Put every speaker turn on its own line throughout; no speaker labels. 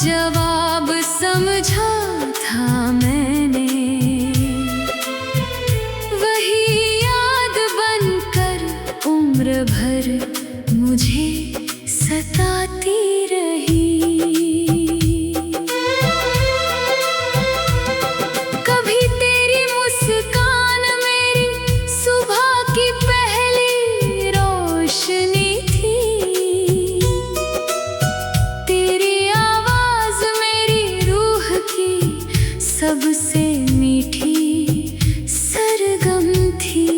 जवाब समझा था मैंने, वही याद बनकर उम्र भर मुझे सताती रही। कभी तेरी मुस्कान मेरी सुबह की पहली रोशनी थी, तेरी आवाज मेरी रूह की सबसे मीठी सरगम थी।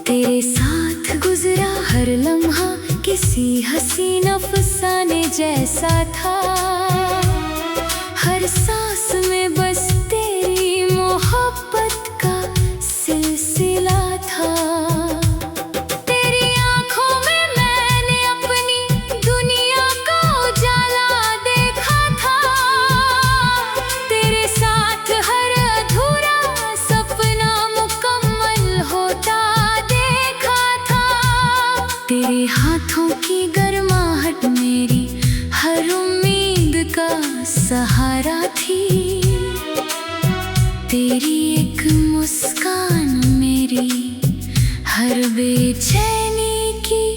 तेरे साथ गुजरा हर लम्हा किसी हसीन अफसाने जैसा था, हर सांस में बस तेरी मोहब्बत का सिलसिला था। तेरी आंखों में मैंने अपनी दुनिया का उजाला देखा था, तेरे साथ हर अधूरा सपना मुकम्मल होता देखा था। तेरे हाथों की गर्माहट मेरी हर उम्मीद का सहारा थी, तेरी एक मुस्कान मेरी हर बेचैनी की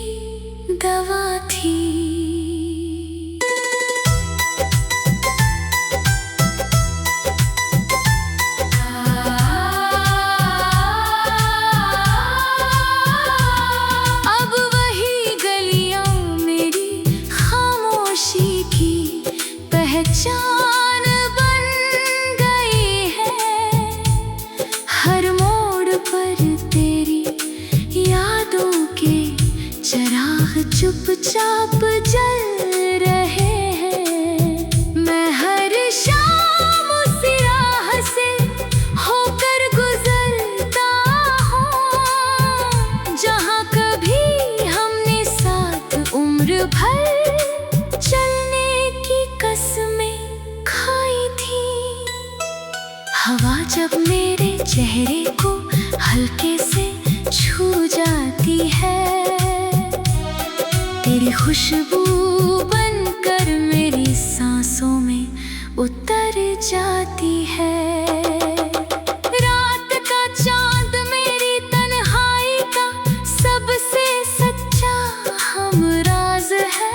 दवा थी। अब वही गलियां मेरी खामोशी की पहचान बन गई है, हर मोड़ पर तेरी यादों के चिराग चुपचाप जल रहे हैं। मैं हर शाम उस राह से होकर गुजरता हूँ, जहाँ कभी हमने साथ उम्र भर चलने की कसमें खाई थी। हवा जब मेरे चेहरे को हल्के से छू जाती है, तेरी खुशबू बनकर मेरी सांसों में उतर जाती है। रात का चांद मेरी तन्हाई का सबसे सच्चा हमराज है,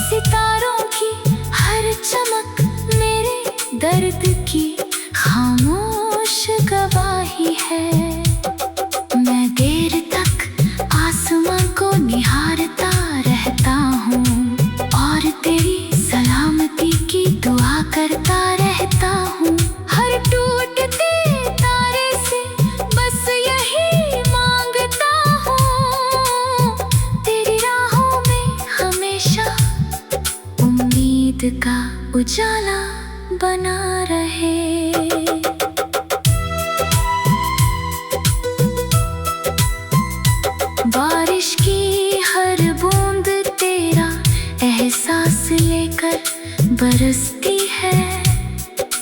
सितारों की हर चमक मेरे दर्द की खामोश गवाही है। मैं देर तक आसमां को निहारता रहता हूँ और तेरी सलामती की दुआ करता रहता हूँ। हर टूटते तारे से बस यही मांगता हूँ, तेरी राहों में हमेशा उम्मीद का उजाला बना रहे। बारिश की हर बूंद तेरा एहसास लेकर बरसती है,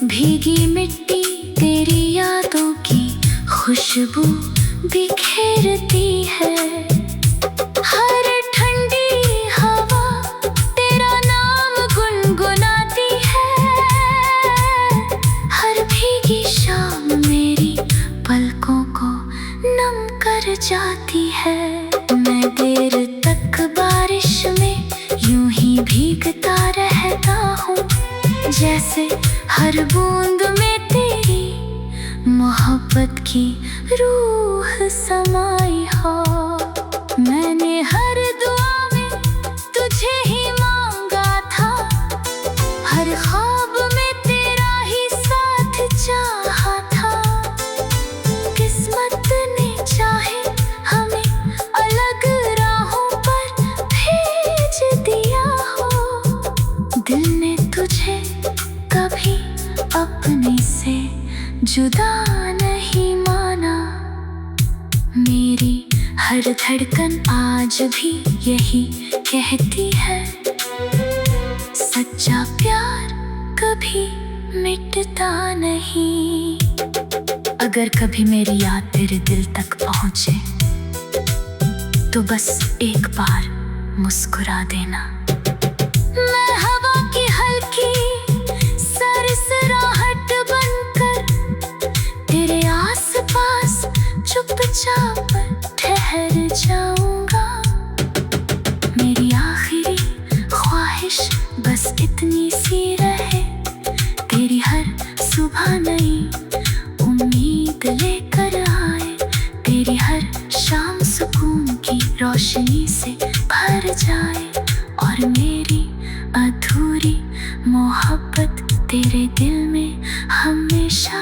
भीगी मिट्टी तेरी यादों की खुशबू बिखेरती है। हर ठंडी हवा तेरा नाम गुनगुनाती है, हर भीगी शाम मेरी पलकों को नम कर जाती है। मैं देर तक बारिश में यूं ही भीगता रहता हूँ, जैसे हर बूंद में तेरी मोहब्बत की रूह समाई हो। मैंने हर दुआ में तुझे ही मांगा था, हर ख्वाब में तेरा ही साथ चाहा था। किस्मत ने चाहे हमें अलग राहों पर भेज दिया हो, दिल ने तुझे कभी अपने से जुदा नहीं माना। मेरी हर धड़कन आज भी यही कहती है, सच्चा प्यार कभी मिटता नहीं। अगर कभी मेरी याद तेरे दिल तक पहुंचे तो बस एक बार मुस्कुरा देना। मैं हवा की हल्की सरसराहट बनकर तेरे आसपास चुपचाप ठहर जाऊंगा। मेरी आखिरी ख्वाहिश बस इतनी सी रहे, तेरी हर सुबह नई उम्मीद लेकर आए, तेरी हर शाम सुकून की रोशनी से भर जाए, और मेरी अधूरी मोहब्बत तेरे दिल में हमेशा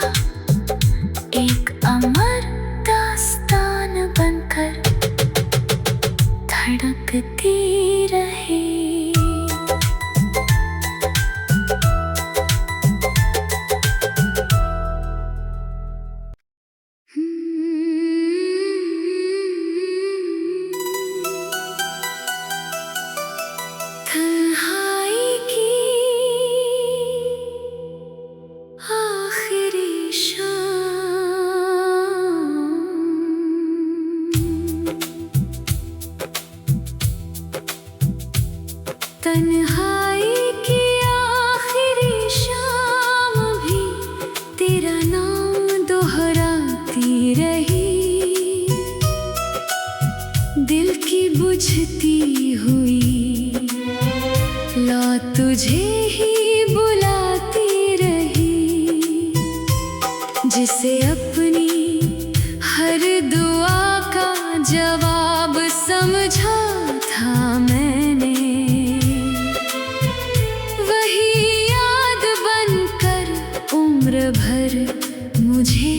एक अमर दास्तान बनकर धड़कती रहे। तन्हाई की आखिरी शाम, तन्हाई की आखिरी शाम भी तेरा नाम दोहराती रही, दिल की बुझती हुई ला तुझे ही बुलाती रही, जिसे अपनी हर दुआ का जवाब समझा था मैंने, वही याद बनकर उम्र भर मुझे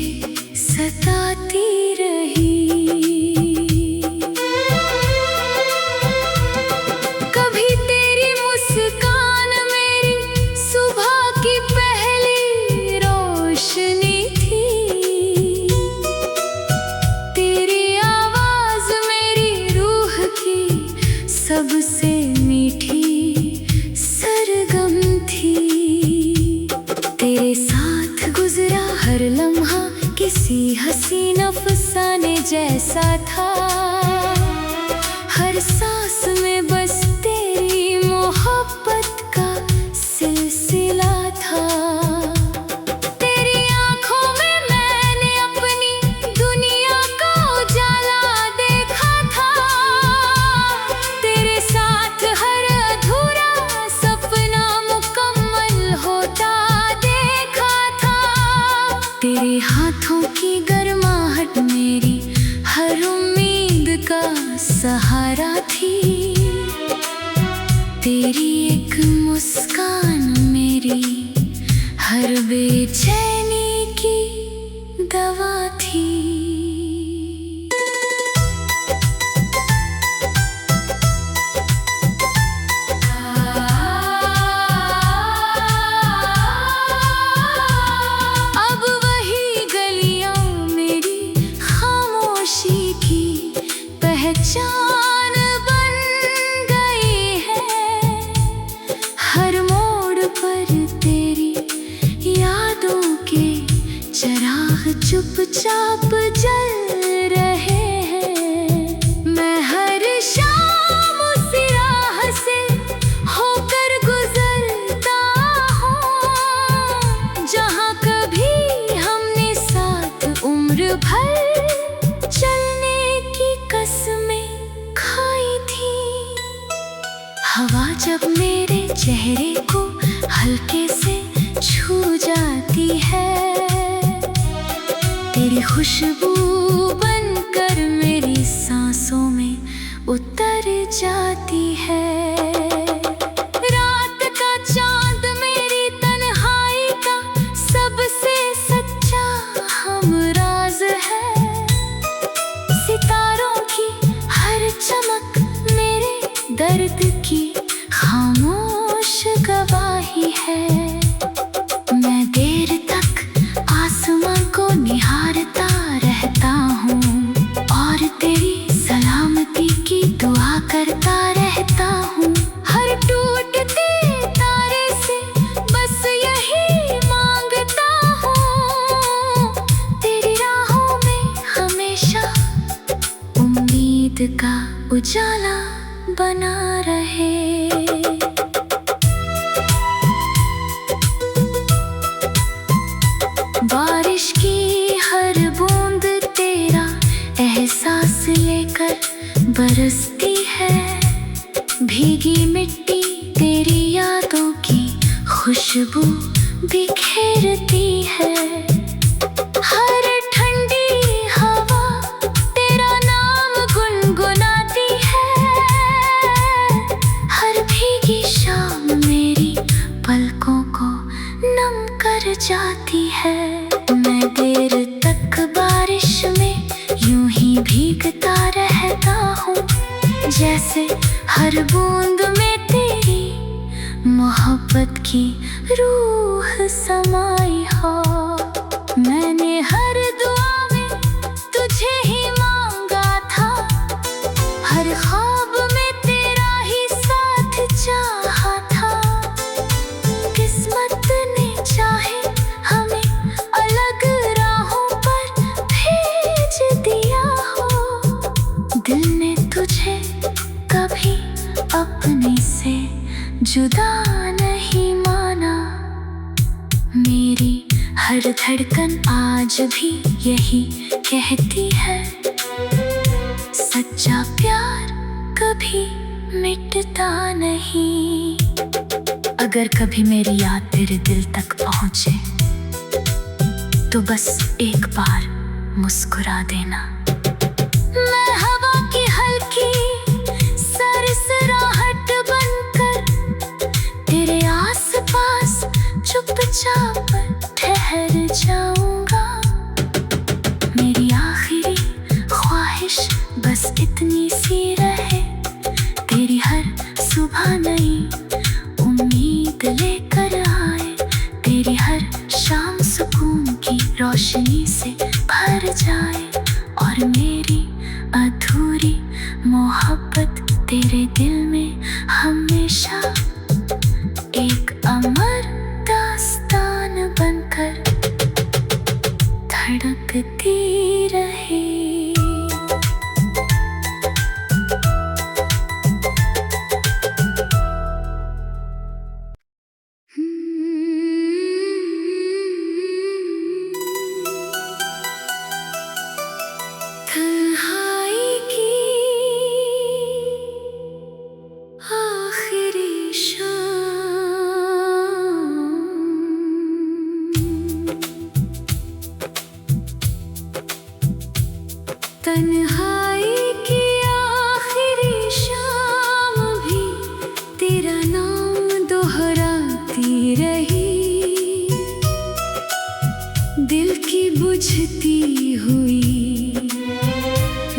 सताती रही। सबसे मीठी सरगम थी, तेरे साथ गुजरा हर लम्हा किसी हसीन अफसाने जैसा था, हर सांस में बस तेरी मोहब्बत का सिलसिला था। तेरी आंखों में मैंने अपनी दुनिया का उजाला देखा था, तेरे साथ हर अधूरा सपना मुकम्मल होता देखा था, तेरे हाथों की गर्माहट मेरी हर उम्मीद का सहारा थी, तेरी एक मुस्कान मेरी हर बेचैनी की दवा थी। अब वही गलियां मेरी खामोशी की पहचान बन गई है, हर मोड़ पर तेरी यादों के चिराग चुपचाप जल रहे हैं। मैं हर शाम उस राह से होकर गुजरता हूँ, जहाँ कभी हमने साथ उम्र भर चलने की कसमें खाई थी। हवा जब मेरे चेहरे को हल्के से छू जाती है, तेरी खुशबू बनकर मेरी सांसों में उतर जाती है। रात का चांद मेरी तन्हाई का सबसे सच्चा हमराज है, सितारों की हर चमक मेरे दर्द की खामोश गवाही है। मैं देर तक आसमां को निहारता रहता हूँ और तेरी सलामती की दुआ करता रहता हूँ। हर टूटते तारे से बस यही मांगता हूँ, तेरी राहों में हमेशा उम्मीद का उजाला बना रहे। भीगी मिट्टी तेरी यादों की खुशबू बिखेरती है। हर ठंडी हवा तेरा नाम गुनगुनाती है। हर भीगी शाम मेरी पलकों को नम कर जाती है। मैं देर तक बारिश में यूं ही भीगता रहता हूँ, जैसे हर बूंद में तेरी मोहब्बत की रूह समाई हो। मैंने हर दुआ में तुझे ही मांगा था, हर ख्वाब में तेरा ही साथ चाहा था। किस्मत ने चाहे हमें अलग राहों पर भेज दिया हो। दिल ने तुझे कभी अपने से जुदा नहीं माना। मेरी हर धड़कन आज भी यही कहती है, सच्चा प्यार कभी मिटता नहीं। अगर कभी मेरी याद तेरे दिल तक पहुंचे तो बस एक बार मुस्कुरा देना। मैं हवा की हल्की सरसराहट बनकर तेरे आसपास चुपचाप ठहर जाऊंगा। मेरी आखिरी ख्वाहिश बस इतनी सी रहे, तेरी हर सुबह नई उम्मीद लेकर आए। तेरी हर शाम सुकून की रोशनी से भर जाए, और मेरी अधूरी मोहब्बत तेरे दिल में हमेशा एक अमर दास्तान बनकर धड़कती रहे। तन्हाई की आखिरी शाम, तन्हाई की आखिरी शाम भी तेरा नाम दोहराती रही। दिल की बुझती हुई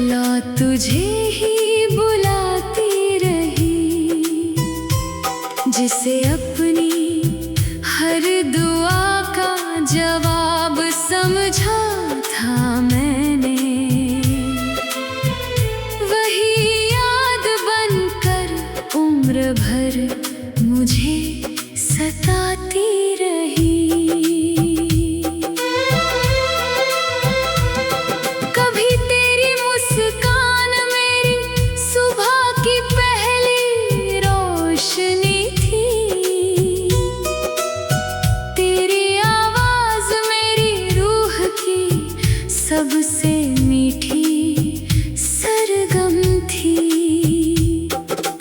ला तुझे ही बुलाती रही, जिसे अपनी हर दुआ का जवाब समझा था मैंने। वही याद बनकर उम्र भर मुझे सताती रही। सबसे मीठी सरगम थी।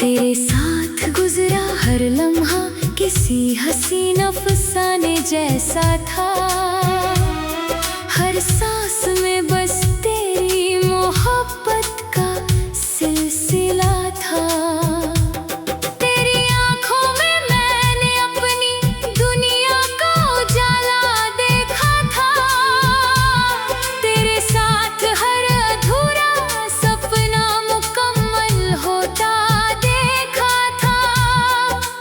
तेरे साथ गुजरा हर लम्हा किसी हसीन अफसाने जैसा था। हर सांस में बस तेरी मोहब्बत का सिलसिला था। तेरी आंखों में मैंने अपनी दुनिया का उजाला देखा था। तेरे साथ हर अधूरा सपना मुकम्मल होता देखा था।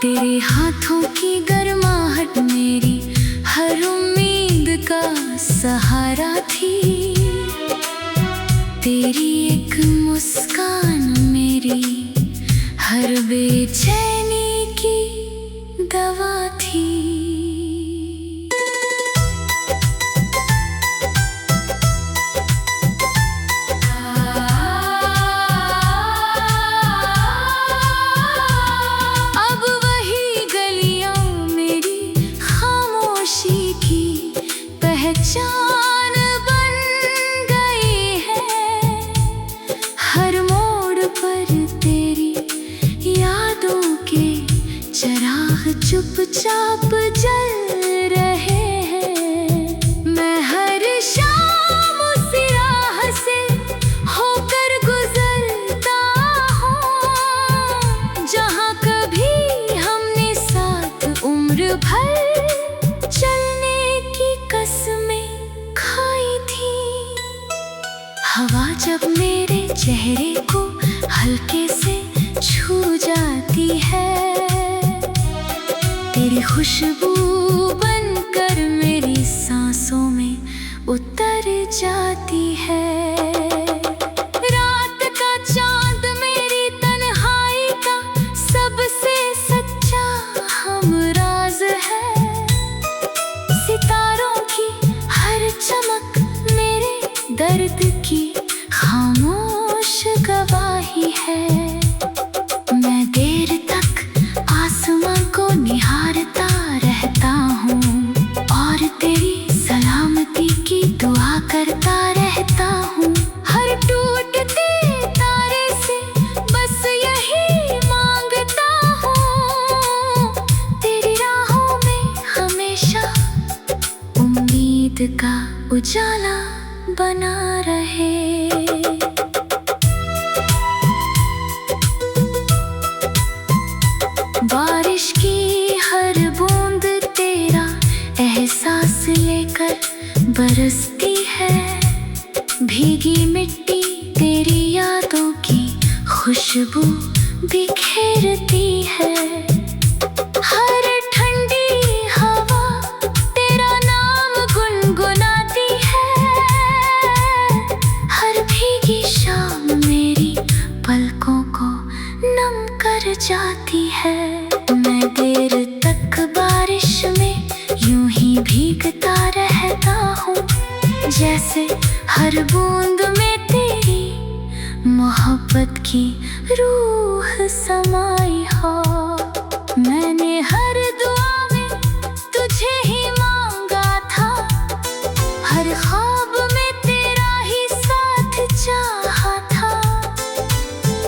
तेरे हाथों की गर्माहट मेरी हर उम्मीद का सहारा थी। तेरी एक मुस्कान मेरी हर बेचैनी की दवा थी। अब वही गलियां मेरी खामोशी की पहचान बन गई है। हर मोड़ पर तेरी याद चराग चुपचाप जल रहे हैं। मैं हर शाम उस राह से होकर गुजरता हूँ जहाँ कभी हमने साथ उम्र भर चलने की कसमें खाई थी। हवा जब मेरे चेहरे को हल्के से छू जाती है, तेरी खुशबू बनकर मेरी सांसों में उतर जाती है। रात का चांद मेरी तन्हाई का सबसे सच्चा हमराज है। सितारों की हर चमक मेरे दर्द की खामोश गवाही है। मैं देर तक आसमां को निहारता रहता हूँ और तेरी सलामती की दुआ करता रहता हूँ। हर टूटते तारे से बस यही मांगता हूँ, तेरी राहों में हमेशा उम्मीद का उजाला बना रहे। बारिश की हर बूंद तेरा एहसास लेकर बरसती है। भीगी मिट्टी तेरी यादों की खुशबू बिखेरती है। हर ठंडी हवा तेरा नाम गुनगुनाती है। हर भीगी शाम मेरी पलकों को नम कर जाती है। मैं देर तक बारिश में यूं ही भीगता रहता हूँ, जैसे हर बूंद में तेरी मोहब्बत की रूह समाई हो। मैंने हर दुआ में तुझे ही मांगा था, हर ख्वाब में तेरा ही साथ चाहा था।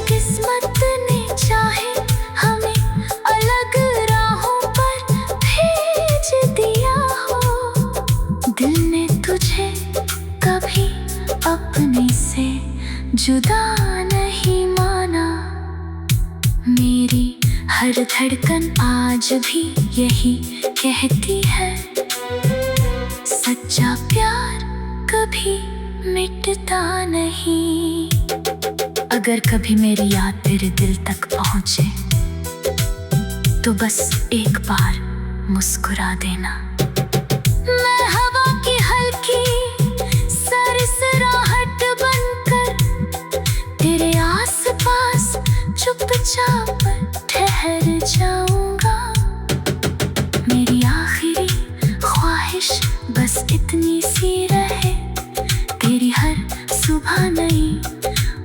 किस्मत ने चाहे हमें अलग राहों पर भेज दिया हो। दिल ने तुझे कभी अपने से जुदा नहीं माना। मेरी हर धड़कन आज भी यही कहती है, सच्चा प्यार कभी मिटता नहीं। अगर कभी मेरी याद तेरे दिल तक पहुंचे तो बस एक बार मुस्कुरा देना। मैं हवा की हल्की सरसराहट बनकर तेरे आसपास चुपचाप ठहर जाऊंगा। मेरी आखिरी ख्वाहिश बस इतनी सी रहे, तेरी हर सुबह नई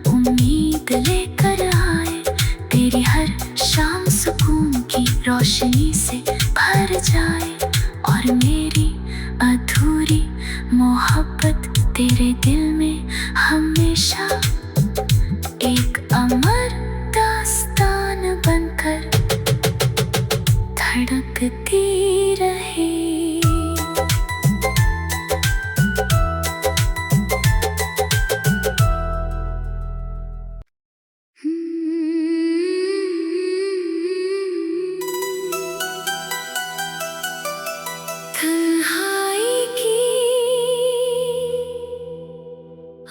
उम्मीद लेकर आए। तेरी हर शाम सुकून की रोशनी से भर जाए और मेरी अधूरी मोहब्बत तेरे दिल में हमेशा एक अमर दास्तान बनकर धड़कती रहे। तन्हाई की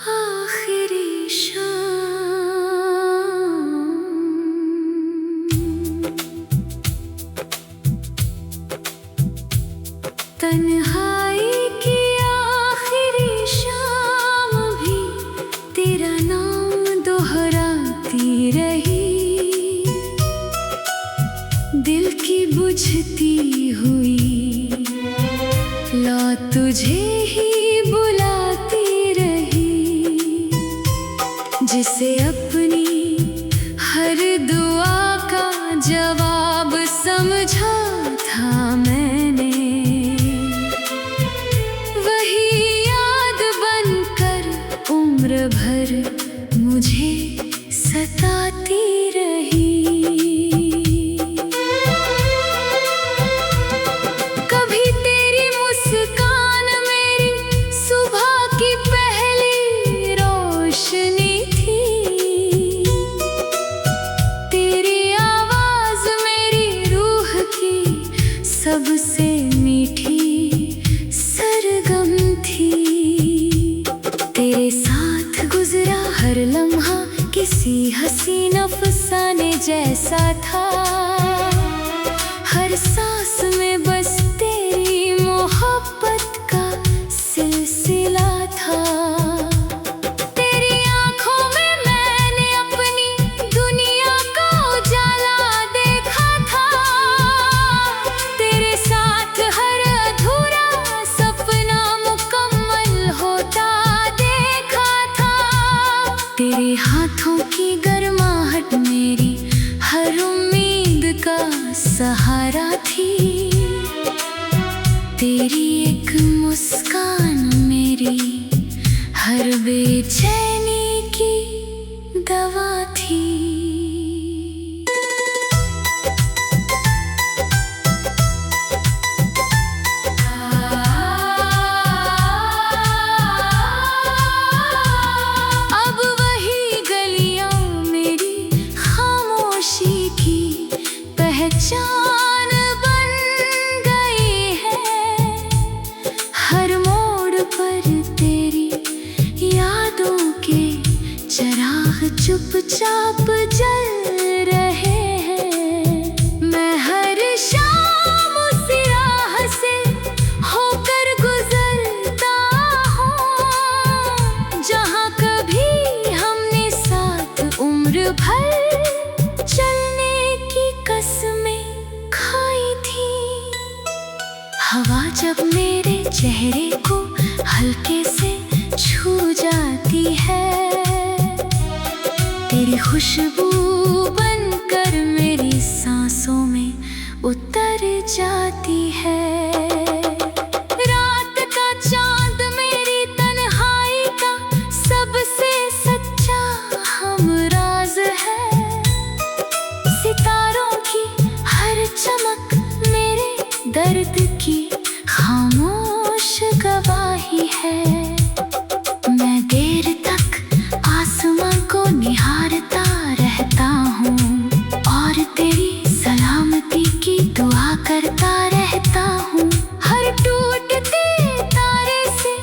आखिरी शाम, तन्हाई की आखिरी शाम भी तेरा नाम दोहराती रही। दिल की बुझती हुई लौ तुझे ही बुलाती रही, जिसे अपनी हर दुआ का जवाब समझा था मैंने। वही याद बनकर उम्र भर मुझे सताती रही। से मीठी सरगम थी। तेरे साथ गुजरा हर लम्हा किसी हसीन अफसाने जैसा था। हर सांस में बस तेरी मोहब्बत का सिलसिला था। तेरी आंखों में मैंने अपनी दुनिया का उजाला देखा था। तेरे साथ हर अधूरा सपना मुकम्मल होता देखा था। तेरे हाथों की गर्माहट मेरी हर उम्मीद का सहारा थी। तेरी एक मुस्कान मेरी हर बेचैनी की दवा थी। अब वही गलियां मेरी खामोशी की पहचान बन गई है। हर मोड़ पर तेरी यादों के चिराग चुपचाप जल रहे हैं। मैं हर शाम उस राह से होकर गुजरता हूँ जहाँ कभी हमने साथ उम्र भर चलने की कसमें खाई थी। हवा जब मेरे चेहरे को हल्के से छू जाती है, तेरी खुशबू बनकर मेरी सांसों में उतर जाती है। रात का चांद मेरी तन्हाई का सबसे सच्चा हमराज है। सितारों की हर चमक मेरे दर्द की खामोश गवाही है। मैं देर तक आसमां को निहारता रहता हूँ और तेरी सलामती की दुआ करता रहता हूँ। हर टूटते तारे से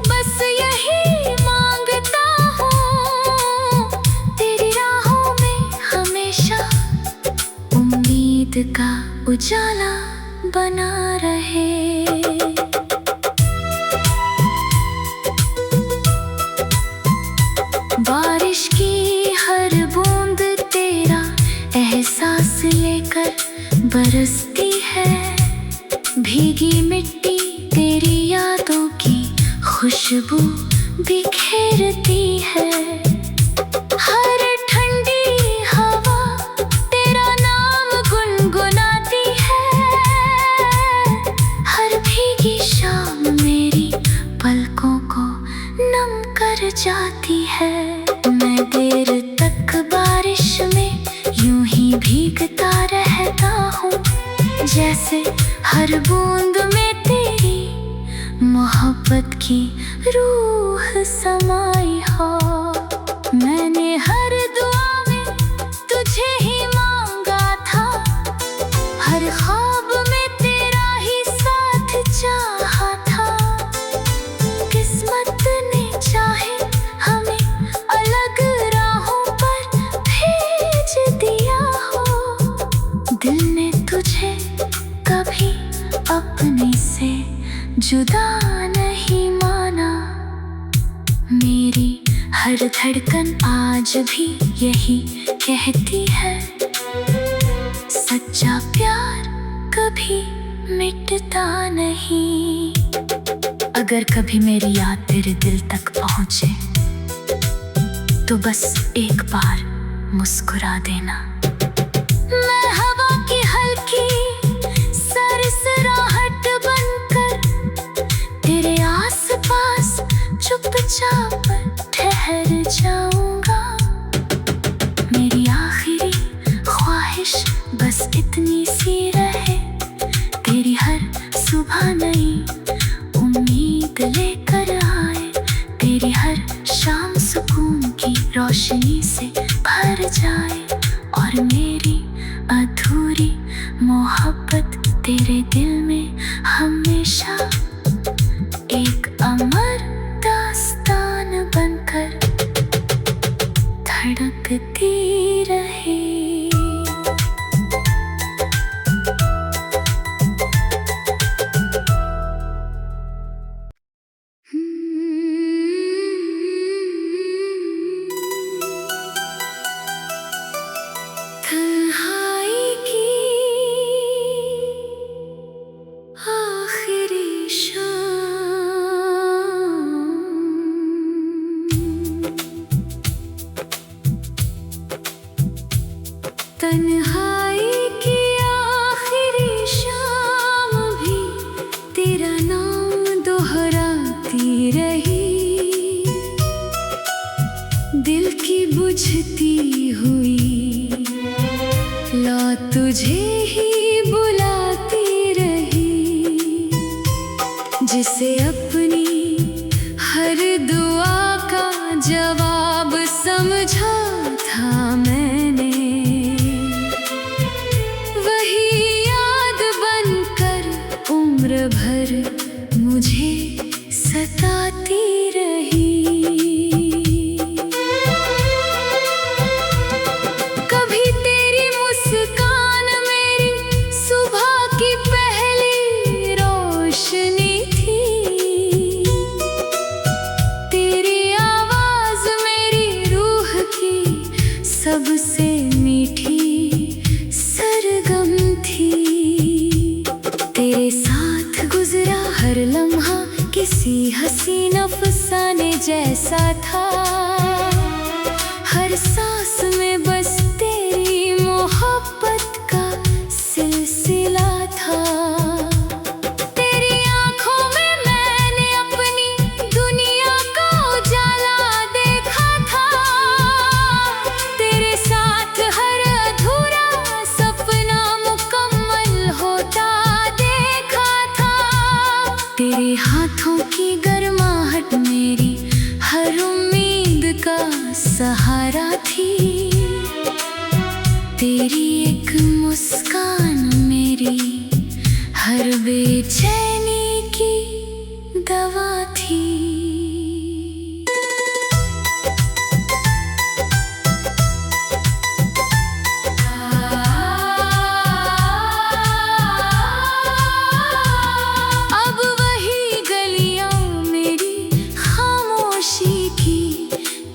बस यही मांगता हूँ, तेरी राहों में हमेशा उम्मीद का उजाला बना रहे। बारिश की हर बूंद तेरा एहसास लेकर बरसती है। भीगी मिट्टी तेरी यादों की खुशबू बिखेरती है। हर ठंडी हवा तेरा नाम गुनगुनाती है। हर भीगी शाम मेरी पलकों को नम कर जाती है। मैं देर तक बारिश में यूं ही भीगता रहता हूँ, जैसे हर बूंद में तेरी मोहब्बत की रूह समाई हो। मैंने हर दुआ में तुझे ही मांगा था, हर ख्वाब में तेरा ही साथ चाहा था। किस्मत ने चाहे हमें अलग राहों पर भेज दिया हो। दिल ने तुझे कभी अपने से जुदा नहीं माना। मेरी हर धड़कन आज भी यही कहती है, सच्चा प्यार कभी मिटता नहीं। अगर कभी मेरी याद तेरे दिल तक पहुंचे तो बस एक बार मुस्कुरा देना। मैं हवा की हल्की सरसराहट बनकर तेरे आसपास चुपचाप ठहर जाऊंगा। मेरी आखिरी ख्वाहिश बस इतनी सी रहे, तेरी हर सुबह नई उम्मीद लेकर आए। तेरी हर शाम सुकून की रोशनी से भर जाए और मेरी अधूरी मोहब्बत तेरे दिल में हमेशा एक अमर दास्तान बनकर धड़कती रहे। तन्हाई की आखिरी तन्हाई की आखिरी शाम भी तेरा नाम दोहराती रही। दिल की बुझती हुई लौ तुझे ही बुलाती रही। जिसे अपनी हर दुआ का जवाब समझा था मैंने, उम्र भर मुझे सताती रही। कभी तेरी मुस्कान मेरी सुबह की पहली रोशनी थी। तेरी आवाज मेरी रूह की सबसे मीठी सरगम थी। तेरे साथ गुजरा हर लम्हा किसी हसीन अफसाने जैसा था। हर सांस में बस तेरी मोहब्बत का सिलसिला था। तेरी आंखों में मैंने अपनी दुनिया का उजाला देखा था। तेरे साथ हर अधूरा सपना मुकम्मल होता तेरे हाथों की गर्माहट मेरी हर उम्मीद का सहारा थी। तेरी एक मुस्कान मेरी हर बेचैनी की दवा थी।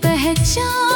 पहचान